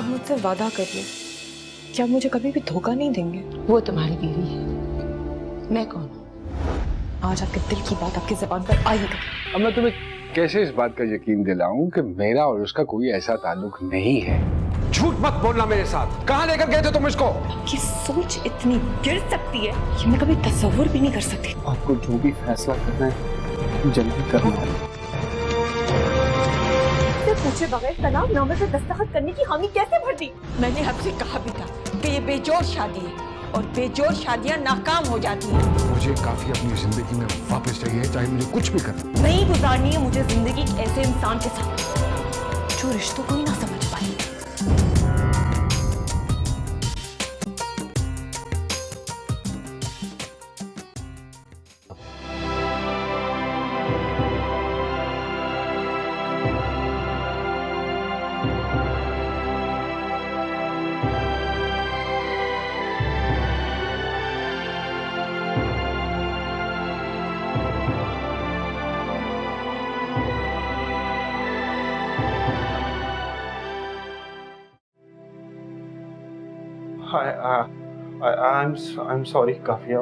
मुझसे वादा करिए, क्या मुझे कभी भी धोखा नहीं देंगे? वो तुम्हारी बीवी है, मैं कौन हूँ? आज आपके दिल की बात आपकी ज़बान पर आएगी। अब मैं तुम्हें कैसे इस बात का यकीन दिलाऊं कि मेरा और उसका कोई ऐसा ताल्लुक नहीं है। झूठ मत बोलना मेरे साथ। कहाँ लेकर गए थे तुम इसको? आपकी सोच इतनी गिर सकती है कि मैं कभी तस्वुर भी नहीं कर सकती। आपको जो भी फैसला करना है जल्दी करना है। पूछे बगैर तलाकनामे पे दस्तखत करने की हामी कैसे भर दी? मैंने आपसे कहा भी था कि ये बेजोड़ शादी है और बेजोड़ शादियां नाकाम हो जाती हैं। मुझे काफी अपनी जिंदगी में वापस चाहिए, चाहे मुझे कुछ भी करना। नहीं गुजारनी है मुझे जिंदगी एक ऐसे इंसान के साथ जो रिश्तों को ही ना समझ पाए। I'm sorry काफिया।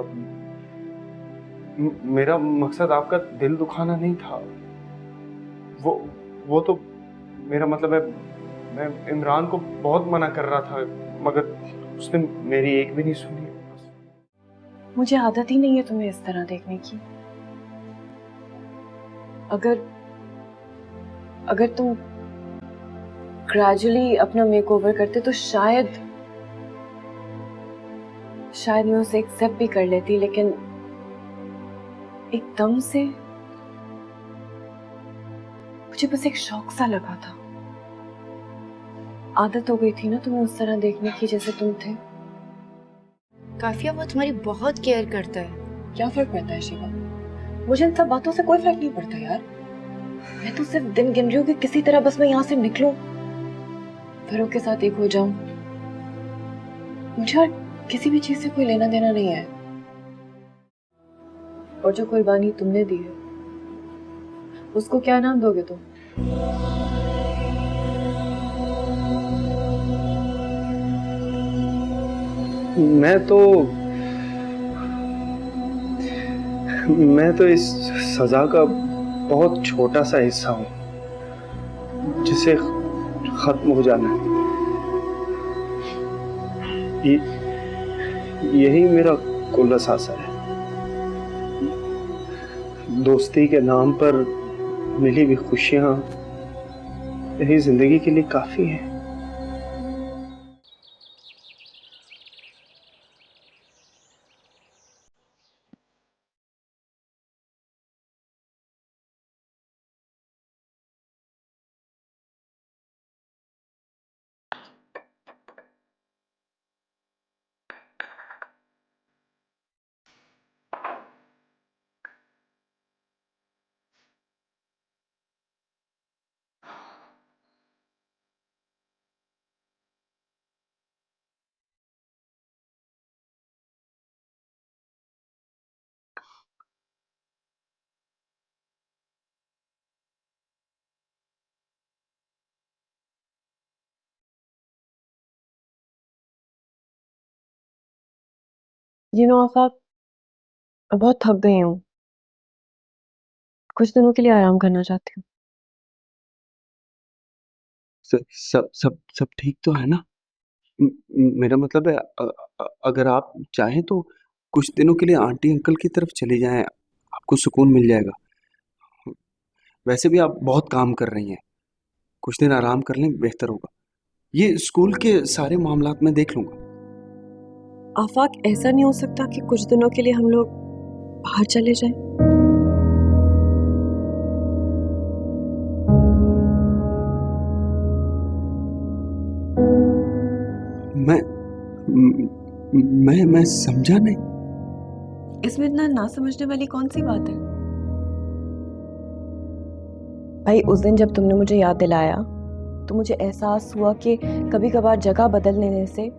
मेरा मकसद आपका दिल दुखाना नहीं था। वो तो मेरा मतलब है, मैं इमरान को बहुत मना कर रहा था मगर उसने मेरी एक भी नहीं सुनी। मुझे आदत ही नहीं है तुम्हें इस तरह देखने की। अगर तुम ग्रेजुअली अपना मेकओवर करते तो शायद मैं उसे एक्सेप्ट भी कर लेती, लेकिन एकदम से मुझे बस एक शौक सा लगा था। आदत हो गई थी ना तुम्हें उस तरह देखने की जैसे तुम थे। काफिया वो तुम्हारी बहुत केयर करता है। क्या फर्क पड़ता है शिवा? मुझे इन सब बातों से कोई फर्क नहीं पड़ता यार। मैं तो सिर्फ दिन गिन रही हूँ कि किसी तरह बस मैं यहाँ से निकलूं, फरों के साथ एक हो जाऊं। मुझे और किसी भी चीज से कोई लेना देना नहीं है। और जो कुर्बानी तुमने दी है उसको क्या नाम दोगे तुम? मैं तो इस सजा का बहुत छोटा सा हिस्सा हूँ जिसे खत्म हो जाना है। यही मेरा कुल असासा है। दोस्ती के नाम पर मिली हुई खुशियां यही जिंदगी के लिए काफी है। आफाक, मैं बहुत थक गई हूँ। कुछ दिनों के लिए आराम करना चाहती हूँ। सब सब सब ठीक तो है ना? मेरा मतलब है अगर आप चाहें तो कुछ दिनों के लिए आंटी अंकल की तरफ चले जाएं, आपको सुकून मिल जाएगा। वैसे भी आप बहुत काम कर रही हैं, कुछ दिन आराम कर लें बेहतर होगा। ये स्कूल के सारे मामलात मैं देख लूंगा। आफाक, ऐसा नहीं हो सकता कि कुछ दिनों के लिए हम लोग बाहर चले जाएं? मैं मैं समझा नहीं। इसमें इतना ना समझने वाली कौन सी बात है? भाई, उस दिन जब तुमने मुझे याद दिलाया तो मुझे एहसास हुआ कि कभी कभार जगह बदल लेने से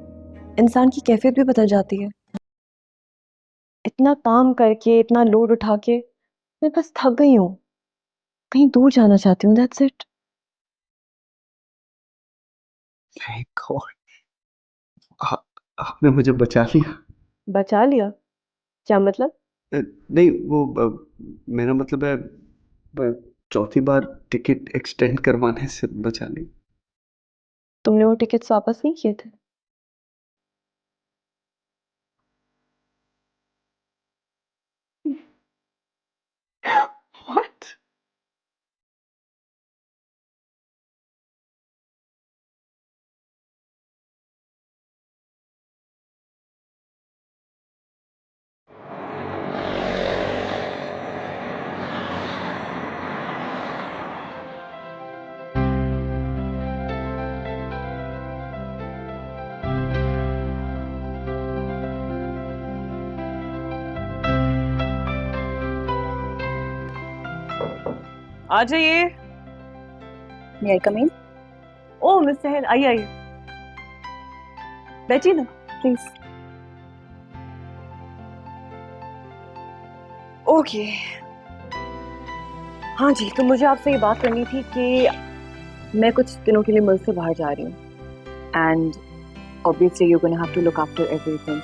इंसान की कैफियत भी बदल जाती है। इतना काम करके, इतना लोड उठा के मैं बस थक गई हूँ। कहीं दूर जाना चाहती हूँ, दैट्स इट। Thank God, आपने मुझे बचा लिया। बचा लिया? क्या मतलब? नहीं वो मेरा मतलब है चौथी बार टिकट एक्सटेंड करवाने से बचा लिया। तुमने वो टिकट्स वापस नहीं किए थे? What? आ जाइए। May I come in? ओ मिस सहल, आइए आइए, बैठिए ना प्लीज। ओके, हाँ जी, तो मुझे आपसे ये बात करनी थी कि मैं कुछ दिनों के लिए मुल्क से बाहर जा रही हूँ and obviously you gonna have to look after everything.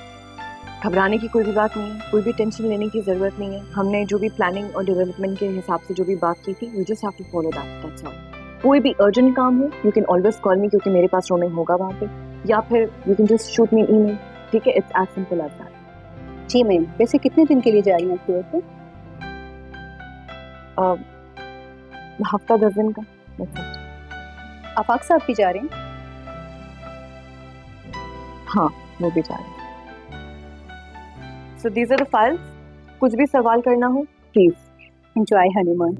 घबराने की कोई भी बात नहीं है, कोई भी टेंशन लेने की ज़रूरत नहीं है। हमने जो भी प्लानिंग और डेवलपमेंट के हिसाब से जो भी बात की थी, we just have to follow that, that's all. कोई भी अर्जेंट काम हो you can always call me, क्योंकि मेरे पास रोमिंग होगा वहाँ पे, या फिर you can just shoot me email, ठीक है? It's as simple as that. जी मैम, वैसे कितने दिन के लिए जा रही हैं आप टूर पे? हफ्ता 10 दिन का मतलब। आफाक साहब भी जा रहे हैं? हाँ, वो भी जा रहे हैं। So these are the files, कुछ भी सवाल करना हो प्लीज। Enjoy honeymoon.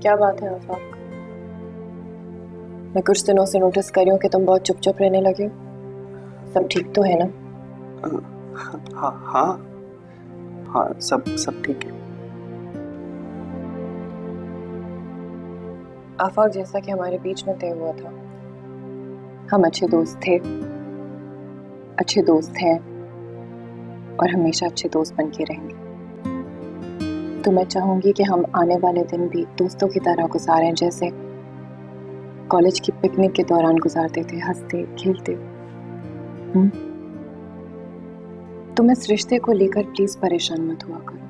क्या बात है आफाक? मैं कुछ दिनों से नोटिस कर रही हूँ कि तुम बहुत चुप चुप रहने लगे हो। सब ठीक तो है ना? हाँ हाँ हाँ, सब ठीक है। आफाक, जैसा कि हमारे बीच में तय हुआ था, हम अच्छे दोस्त थे, अच्छे दोस्त हैं और हमेशा अच्छे दोस्त बन के रहेंगे। तो मैं चाहूंगी कि हम आने वाले दिन भी दोस्तों की तरह गुजारें, जैसे कॉलेज की पिकनिक के दौरान गुजारते थे, हंसते खेलते। तुम इस रिश्ते को लेकर प्लीज परेशान मत हुआ करो।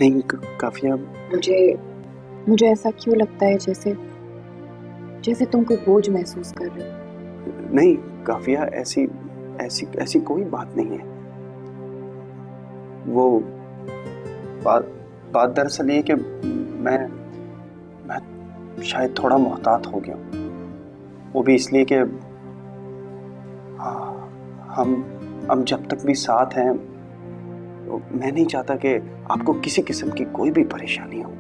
नहीं काफिया, मुझे ऐसा क्यों लगता है जैसे जैसे तुम कोई बोझ महसूस कर रहे हो। नहीं काफिया, ऐसी ऐसी ऐसी कोई बात नहीं है। वो बात दरअसल ये कि मैं शायद थोड़ा मोहतात हो गया हूँ। वो भी इसलिए कि हम जब तक भी साथ हैं, तो मैं नहीं चाहता कि आपको किसी किस्म की कोई भी परेशानी हो।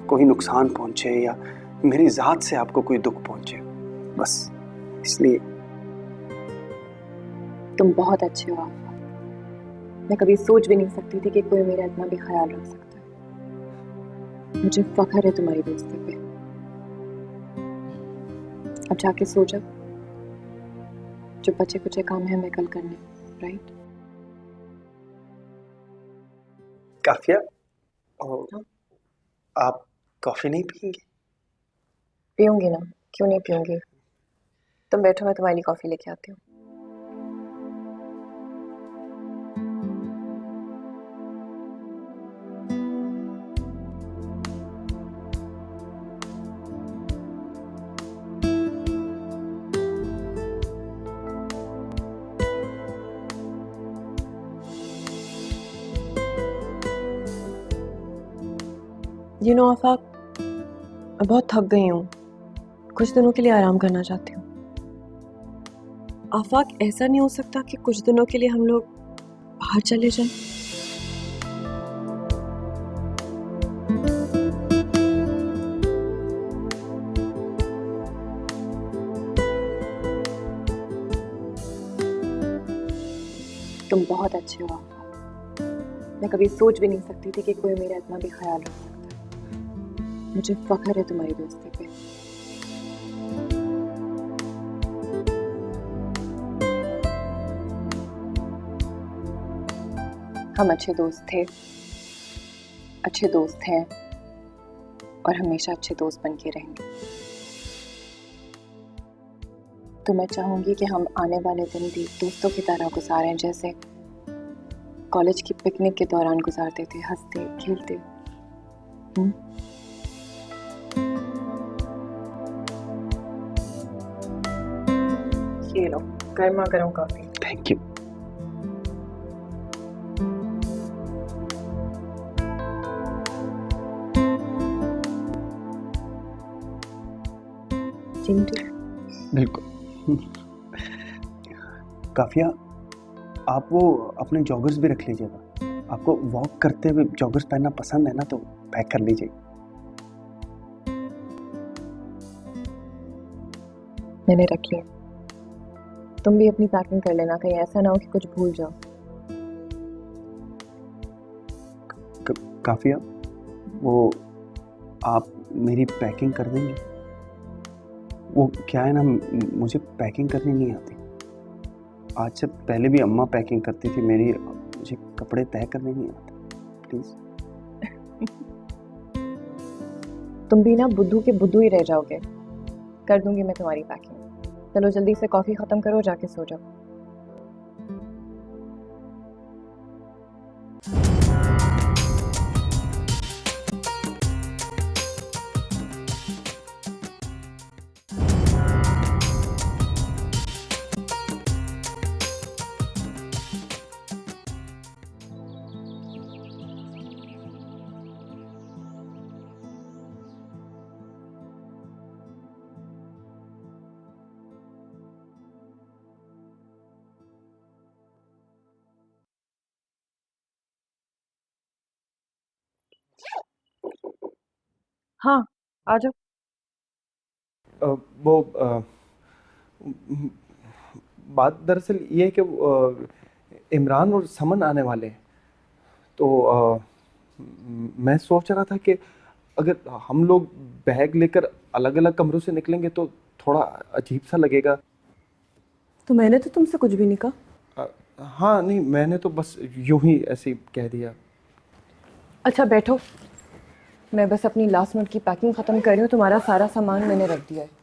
कोई नुकसान पहुंचे या मेरी जात से आपको कोई दुख पहुंचे, बस इसलिए। तुम बहुत अच्छे हो आफा। मैं कभी सोच भी नहीं सकती थी कि कोई मेरा इतना भी ख्याल रख सकता है। मुझे फख्र है तुम्हारी दोस्ती पे। अब जाके सो जाओ, जो बचे कुचे काम है मैं कल करने, राइट? काफिया, आप कॉफी नहीं पियेंगी? पीऊंगी ना, क्यों नहीं पीऊंगी। तुम बैठो, मैं तुम्हारे लिए कॉफी लेके आती हूँ। आफा, मैं बहुत थक गई हूँ। कुछ दिनों के लिए आराम करना चाहती हूँ। आफाक, ऐसा नहीं हो सकता कि कुछ दिनों के लिए हम लोग बाहर चले जाएं? तुम बहुत अच्छे हो आफा। मैं कभी सोच भी नहीं सकती थी कि कोई मेरा इतना भी ख्याल रख सकता है। मुझे फख्र है तुम्हारी दोस्ती पे। हम अच्छे दोस्त थे, अच्छे दोस्त हैं और हमेशा अच्छे दोस्त बन के रहेंगे। तो मैं चाहूंगी कि हम आने वाले दिन भी दोस्तों की तरह गुजारें, जैसे कॉलेज की पिकनिक के दौरान गुजारते थे, हंसते खेलते। ये लो, गर्मा गर्म कॉफी। Thank you. चिंटू, बिल्कुल। काफिया, आप वो अपने जॉगर्स भी रख लीजिएगा। आपको वॉक करते हुए जॉगर्स पहनना पसंद है ना, तो पैक कर लीजिए। मैंने रख लिया। तुम भी अपनी पैकिंग कर लेना, कहीं ऐसा ना हो कि कुछ भूल जाओ। काफिया, वो आप मेरी पैकिंग कर देंगे? वो क्या है ना, मुझे पैकिंग करनी नहीं आती। आज से पहले भी अम्मा पैकिंग करती थी मेरी, मुझे कपड़े तय करने नहीं आते। प्लीज। तुम भी ना बुद्धू के बुद्धू ही रह जाओगे। कर दूंगी मैं तुम्हारी पैकिंग। चलो जल्दी से कॉफी खत्म करो, जाके सो जाओ। हाँ, आ जाओ। वो बात दरअसल ये है कि इमरान और समन आने वाले हैं। तो मैं सोच रहा था कि अगर हम लोग बैग लेकर अलग अलग कमरों से निकलेंगे तो थोड़ा अजीब सा लगेगा। तो मैंने तो तुमसे कुछ भी नहीं कहा। हाँ नहीं, मैंने तो बस यूं ही ऐसे ही कह दिया। अच्छा बैठो, मैं बस अपनी लास्ट मिनट की पैकिंग खत्म कर रही हूँ। तुम्हारा सारा सामान मैंने रख दिया है।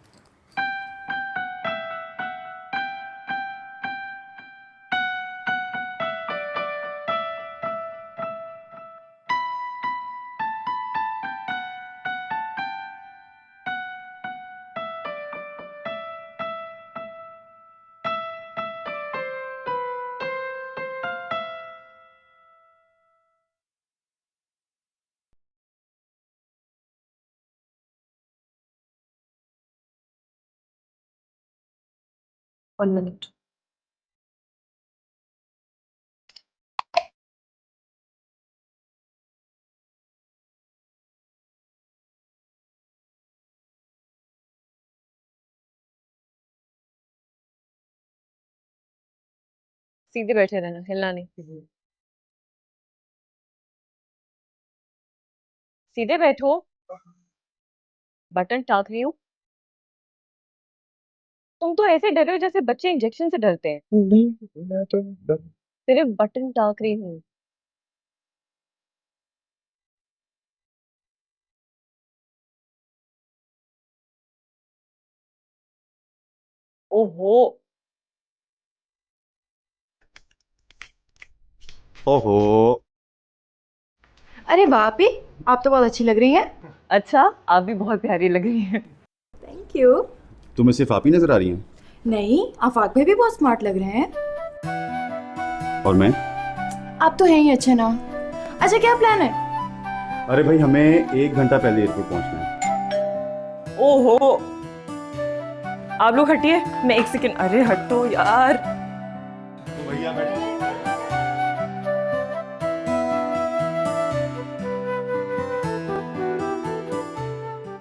One minute. सीधे बैठे रहना, हिलना नहीं। सीधे बैठो। बटन टाक रही हूँ। तुम तो ऐसे डरे हो जैसे बच्चे इंजेक्शन से डरते हैं। नहीं, मैं तो सिर्फ बटन टाक रही हूँ। ओहो। ओहो। अरे भाभी, आप तो बहुत अच्छी लग रही हैं। अच्छा, आप भी बहुत प्यारी लग रही हैं। Thank you. तुम्हें सिर्फ आप ही नजर आ रही हैं नहीं, आफाक भाई भी बहुत स्मार्ट लग रहे हैं। और मैं? आप तो हैं ही अच्छे ना। अच्छा, क्या प्लान है? अरे भाई, हमें 1 घंटा पहले एयरपोर्ट पहुंचना है। ओहो। आप लोग हटिए, मैं 1 सेकंड। अरे हटो यार। तो भैया बैठो।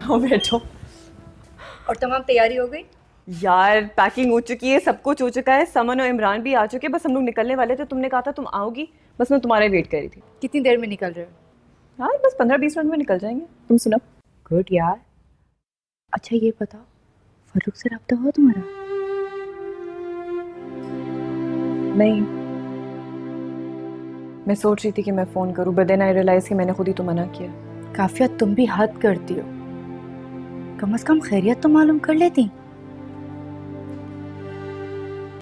हाँ, बैठो। और तमाम तैयारी हो गई? यार पैकिंग हो चुकी है, सब कुछ हो चुका है। समन और इमरान भी आ चुके हैं, बस हम लोग निकलने वाले थे। तुमने कहा था तुम आओगी, बस मैं तुम्हारा वेट कर रही थी। कितनी देर में निकल रहे हो? यार बस 15-20 मिनट में निकल जाएंगे। तुम सुनो। गुड यार। अच्छा ये बताओ, फरूक से रब्ता हुआ तुम्हारा? नहीं, मैं सोच रही थी कि मैं फोन करूं, बट देन आई रियलाइज कि मैंने खुद ही तो मना किया। काफिया, तुम भी हद करती हो। कम से कम खैरियत तो मालूम कर लेती।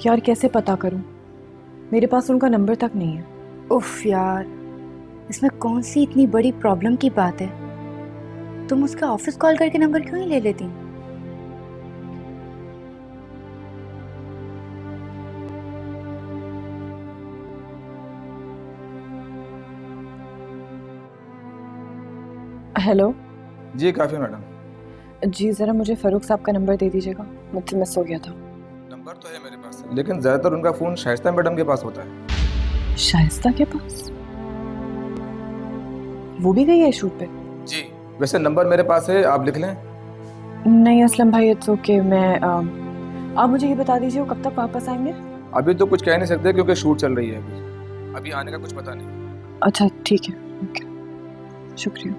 यार कैसे पता करूं, मेरे पास उनका नंबर तक नहीं है। उफ यार, इसमें कौन सी इतनी बड़ी प्रॉब्लम की बात है? तुम उसका ऑफिस कॉल करके नंबर क्यों नहीं ले लेती? हेलो। जी काफ़ी मैडम। जी ज़रा मुझे फ़रूक साहब का नंबर दे दीजिएगा, मुझसे मिस हो गया था। नंबर तो है मेरे पास, लेकिन ज़्यादातर उनका फ़ोन शाइस्ता मैडम के पास होता है। शाइस्ता के पास? वो भी गई है शूट पे? जी, वैसे नंबर मेरे पास है, आप लिख लें। नहीं असलम भाई, इट्स ओके। आप मुझे ये बता दीजिए वो कब तक वापस आएंगे? अभी तो कुछ कह नहीं सकते क्योंकि शूट चल रही है अभी आने का कुछ पता नहीं। अच्छा ठीक है, ओके, शुक्रिया।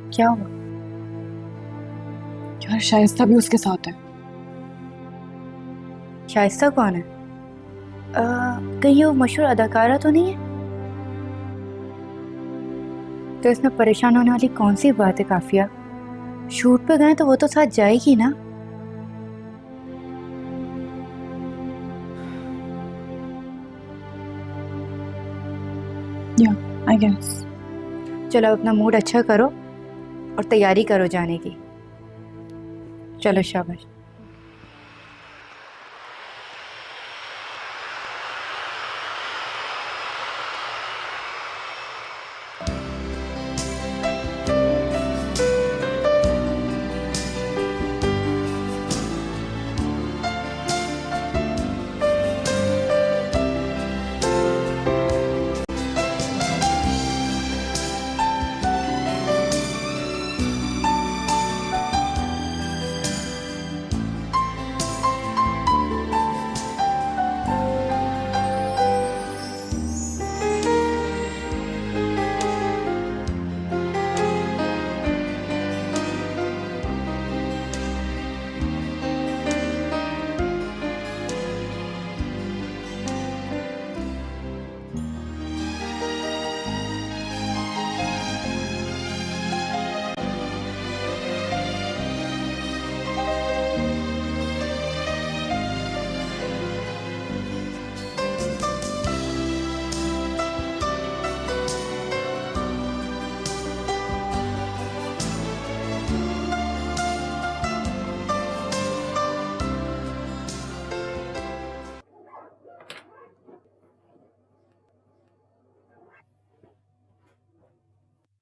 क्या हुआ? यार शाइस्ता भी उसके साथ है। शाइस्ता कौन है? कहीं वो मशहूर अदाकारा तो नहीं है? तो इसमें परेशान होने वाली कौन सी बात है काफिया? शूट पे गए तो वो तो साथ जाएगी ना। या आई गेस। चलो अपना मूड अच्छा करो और तैयारी करो जाने की। चलो शाबाश।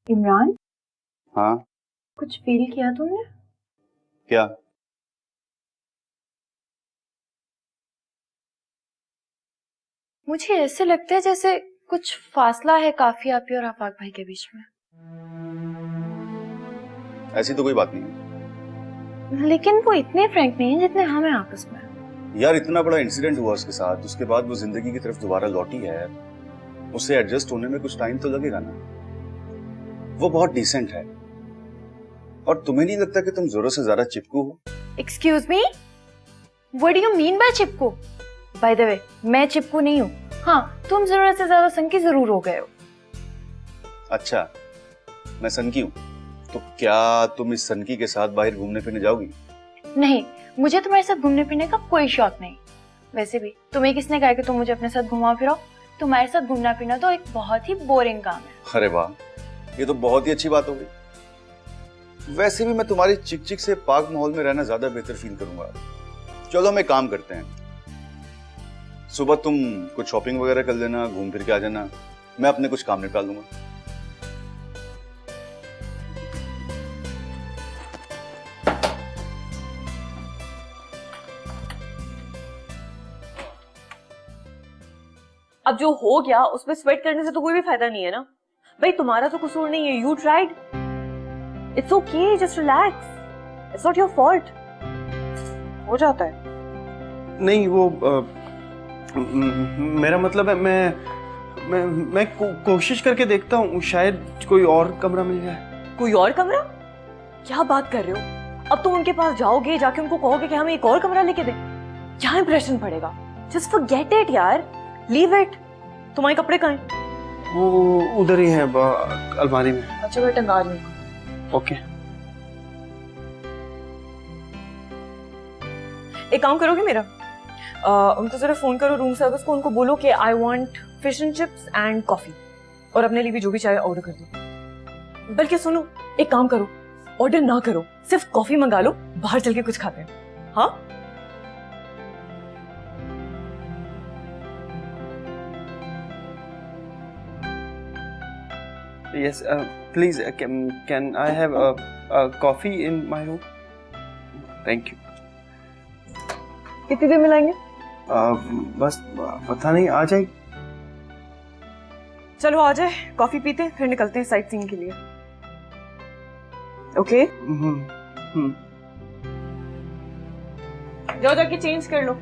इमरान, हाँ? कुछ फील किया तुमने? क्या? मुझे ऐसे लगता है जैसे कुछ फासला है काफिया आपी और आफाक भाई के बीच में। ऐसी तो कोई बात नहीं है। लेकिन वो इतने फ्रैंक नहीं है जितने हम हैं आपस में। यार इतना बड़ा इंसिडेंट हुआ उसके साथ, उसके बाद वो जिंदगी की तरफ दोबारा लौटी है, उसे एडजस्ट होने में कुछ टाइम तो लगेगा ना। वो बहुत डिसेंट है, और तुम्हें नहीं लगता कि तुम जरूरत से ज्यादा चिपकू हो? Excuse me, what do you mean by चिपकू? बाय द वे, मैं चिपकू नहीं हूँ। हाँ, तुम जरूरत से ज्यादा सनकी जरूर हो गए हो। अच्छा, मैं सनकी हूँ, तो क्या तुम इस सनकी के साथ बाहर घूमने फिरने जाओगी? नहीं, मुझे तुम्हारे साथ घूमने फिरने का कोई शौक नहीं। वैसे भी तुम्हें किसने कहा कि तुम मुझे अपने साथ घुमा फिराओ? तुम्हारे साथ घूमना फिरना तो एक बहुत ही बोरिंग काम है। अरे वाह, ये तो बहुत ही अच्छी बात हो गई। वैसे भी मैं तुम्हारी चिक चिक से पाक माहौल में रहना ज्यादा बेहतर फील करूंगा। चलो हम एक काम करते हैं, सुबह तुम कुछ शॉपिंग वगैरह कर लेना, घूम फिर के आ जाना, मैं अपने कुछ काम निकाल लूंगा। अब जो हो गया उसमें स्वेट करने से तो कोई भी फायदा नहीं है ना भाई, तुम्हारा तो कसूर नहीं है, you tried, it's okay, just relax, it's not your fault, हो जाता है। नहीं, वो मेरा मतलब है मैं कोशिश करके देखता हूँ, शायद कोई और कमरा मिल जाए। कोई और कमरा? क्या बात कर रहे हो? अब तुम उनके पास जाओगे, जाके उनको कहोगे कि हमें एक और कमरा लेके दे, क्या इंप्रेशन पड़ेगा? जस्ट फॉरगेट इट यार, लीव इट। तुम्हारे कपड़े कहाँ हैं? वो उधर ही है अलमारी में। अच्छा, मैं टंगा रही हूँ। ओके। एक काम करोगे मेरा, उनको जरा फोन करो रूम सर्विस को, उनको बोलो कि I want fish and chips and coffee, और अपने लिए भी जो भी चाहे ऑर्डर कर दो। बल्कि सुनो, एक काम करो, ऑर्डर ना करो, सिर्फ कॉफी मंगा लो, बाहर चल के कुछ खाते हैं। हाँ, Yes, please, can I have a coffee in my room? Thank you. कितनी देर में लाएंगे? बस पता नहीं, आ जाएगी। चलो आ जाए, कॉफी पीते हैं, फिर निकलते हैं साइट सीइंग के लिए। ओके? जाओ जाके चेंज कर लो।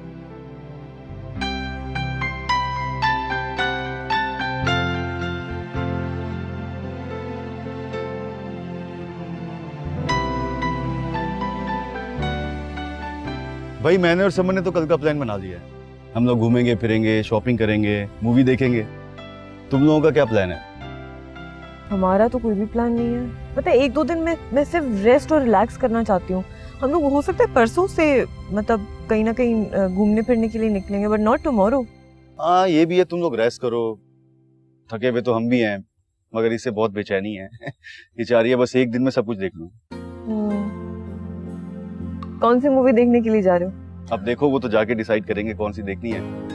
भाई मैंने और समन ने तो कल का प्लान बना लिया है, हम लोग घूमेंगे फिरेंगे, शॉपिंग करेंगे, मूवी देखेंगे। तुम लोगों का क्या प्लान है? हमारा तो कोई भी प्लान नहीं है। पता है, एक दो दिन में मैं सिर्फ रेस्ट और रिलैक्स करना चाहती हूँ। हम लोग हो सकता है परसों से मतलब कहीं ना कहीं घूमने फिरने के लिए निकलेंगे, बट नॉट टुमारो। हाँ ये भी है, तुम लोग रेस्ट करो, थके हुए तो हम भी हैं, मगर इससे बहुत बेचैनी है। ये चाह रही है बस एक दिन में सब कुछ देख लूं। कौन सी मूवी देखने के लिए जा रहे हो? अब देखो, वो तो जाके डिसाइड करेंगे कौन सी देखनी है।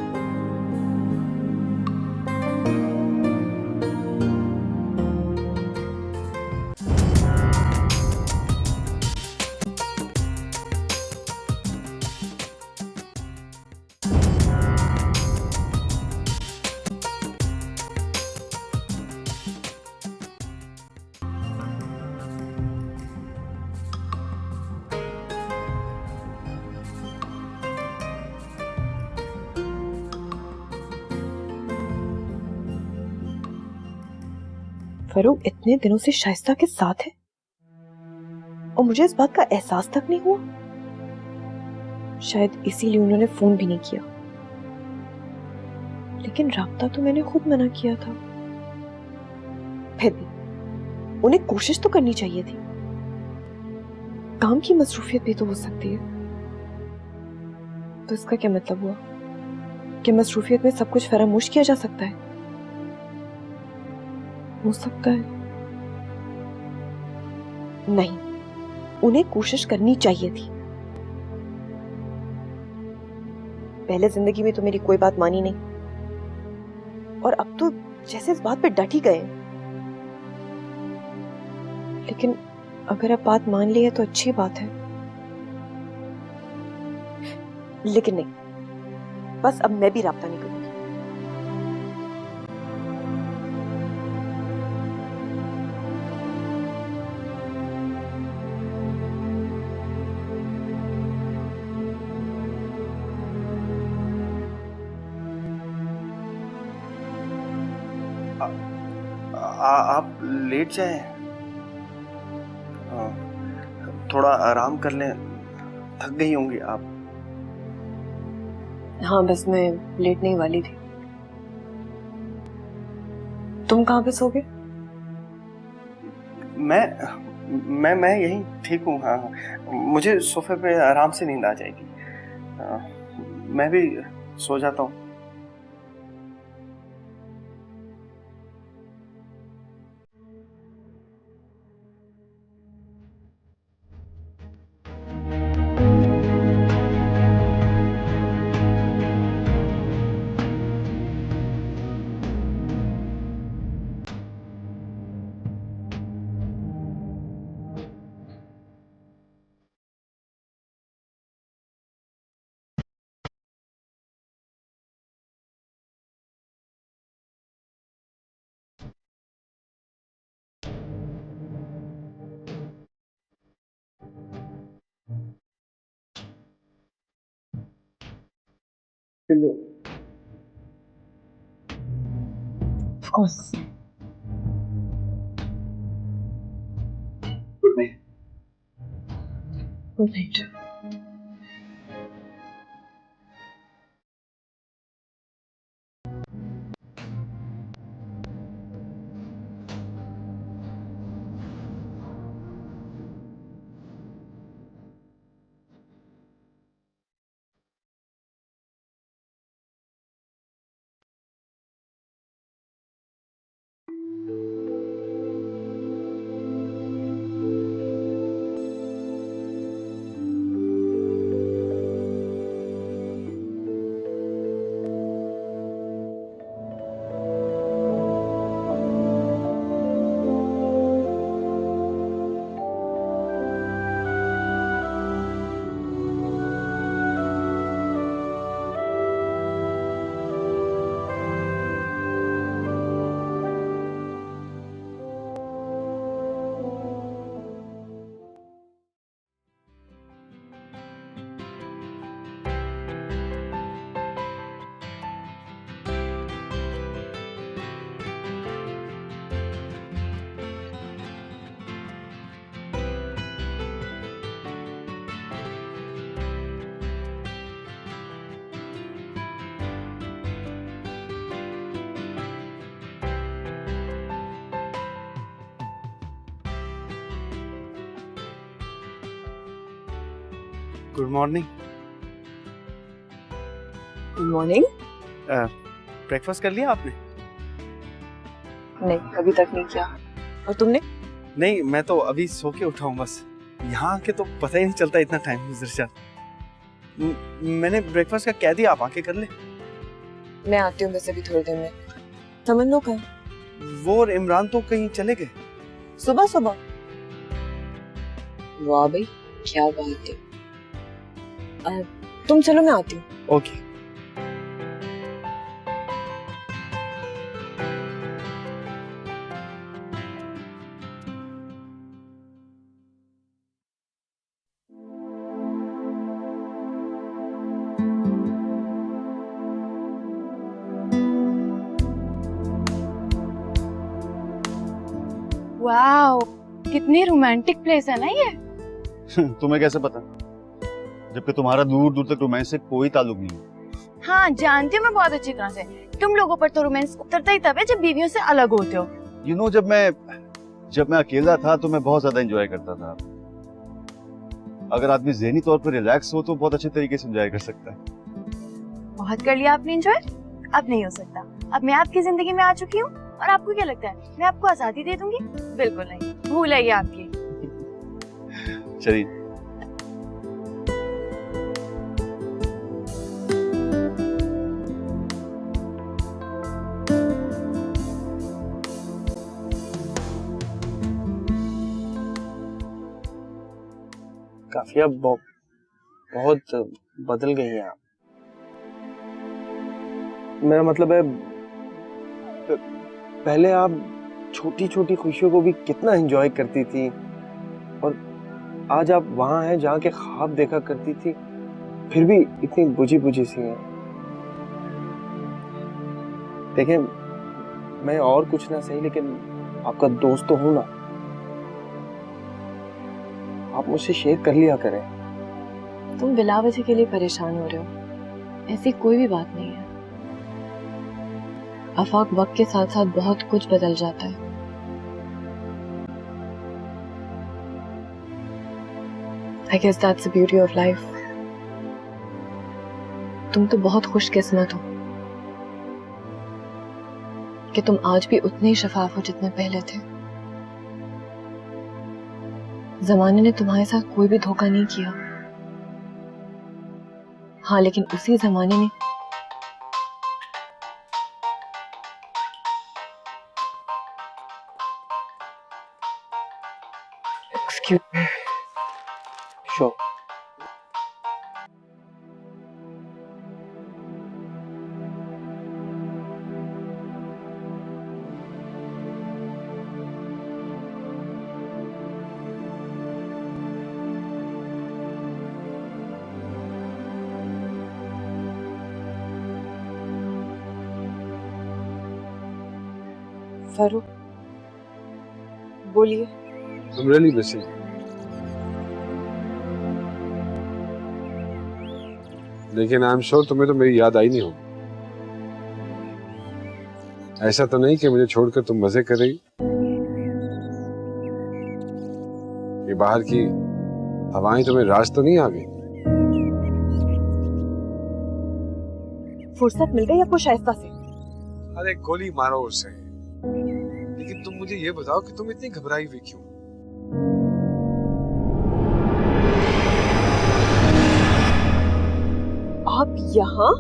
फरूक इतने दिनों से शाइस्ता के साथ है और मुझे इस बात का एहसास तक नहीं हुआ। शायद इसीलिए उन्होंने फोन भी नहीं किया, लेकिन राब्ता तो मैंने खुद मना किया था। फिर भी उन्हें कोशिश तो करनी चाहिए थी। काम की मसरूफियत भी तो हो सकती है। तो इसका क्या मतलब हुआ कि मसरूफियत में सब कुछ फरामोश किया जा सकता है? हो सकता है। नहीं, उन्हें कोशिश करनी चाहिए थी। पहले जिंदगी में तो मेरी कोई बात मानी नहीं, और अब तो जैसे इस बात पे डट ही गए। लेकिन अगर अब बात मान ली है तो अच्छी बात है, लेकिन नहीं, बस अब मैं भी राब्ता नहीं करूंगी। आप लेट जाएं, थोड़ा आराम कर लें, थक गई होंगी आप। हाँ, बस मैं लेटने ही वाली थी। तुम कहाँ पे सोगे? मैं यहीं ठीक हूँ। हाँ, मुझे सोफे पे आराम से नींद आ जाएगी। मैं भी सो जाता हूँ। Of course. Good night. Good night. Good morning. Good morning. Breakfast कर लिया आपने? नहीं, अभी तक नहीं किया। और तुमने? नहीं, मैं तो अभी सो के उठा हूँ बस। यहाँ आके तो पता ही नहीं चलता इतना टाइम गुजर जाता। मैंने ब्रेकफास्ट का कह दिया, आप आके कर ले। मैं आती हूँ बस अभी थोड़ी देर में। समझ लो कहाँ? वो और इमरान तो कहीं चले गए। सुबह सुबह? वाह भाई, क्या बात है। तुम चलो, मैं आती हूँ। ओके। वाओ, कितनी रोमांटिक प्लेस है ना ये। तुम्हें कैसे पता, जबकि तुम्हारा दूर दूर तक रोमांस से कोई ताल्लुक नहीं है। हाँ, जानती हूँ मैं बहुत अच्छी तरह से। तुम लोगों पर तो रोमांस उतरता ही तब है जब बीवियों से अलग होते हो। यू नो, जब मैं अकेला था तो मैं बहुत ज्यादा एंजॉय करता था। अगर आदमी ज़हनी तौर पर रिलैक्स हो तो बहुत अच्छे तरीके से एंजॉय कर सकता है। बहुत कर लिया आपने एंजॉय, अब नहीं हो सकता। अब मैं आपकी जिंदगी में आ चुकी हूँ और आपको क्या लगता है मैं आपको आजादी दे दूंगी? बिल्कुल नहीं, भूल है ये आपकी। चलिए। काफिया बहुत बदल गई हैं आप। मेरा मतलब है, पहले आप छोटी छोटी खुशियों को भी कितना एंजॉय करती थी, और आज आप वहां हैं जहाँ के ख्वाब देखा करती थी, फिर भी इतनी बुझी बुझी सी हैं। देखें, मैं और कुछ ना सही लेकिन आपका दोस्त तो हूं ना। आप मुझसे शेयर कर लिया करें। तुम बिला वजह के लिए परेशान हो रहे हो, ऐसी कोई भी बात नहीं है। आफाक, वक्त के साथ साथ बहुत कुछ बदल जाता है। I guess that's the beauty of life. तुम तो बहुत खुशकिस्मत हो कि तुम आज भी उतने ही शफाफ हो जितने पहले थे। जमाने ने तुम्हारे साथ कोई भी धोखा नहीं किया। हाँ, लेकिन उसी जमाने ने एक्सक्यूज मी। श्योर। फारूक, बोलिए। I'm really missing you. लेकिन आई एम श्योर तुम्हें तो मेरी याद आई नहीं होगी। ऐसा तो नहीं कि मुझे छोड़कर तुम मजे कर रही। ये बाहर की हवाएं तुम्हें राज तो नहीं आ गई? फुर्सत मिल गई आपको शाइस्ता से? अरे गोली मारो उसे। लेकिन तुम मुझे ये बताओ कि तुम इतनी घबराई हुई क्यों? आप यहाँ?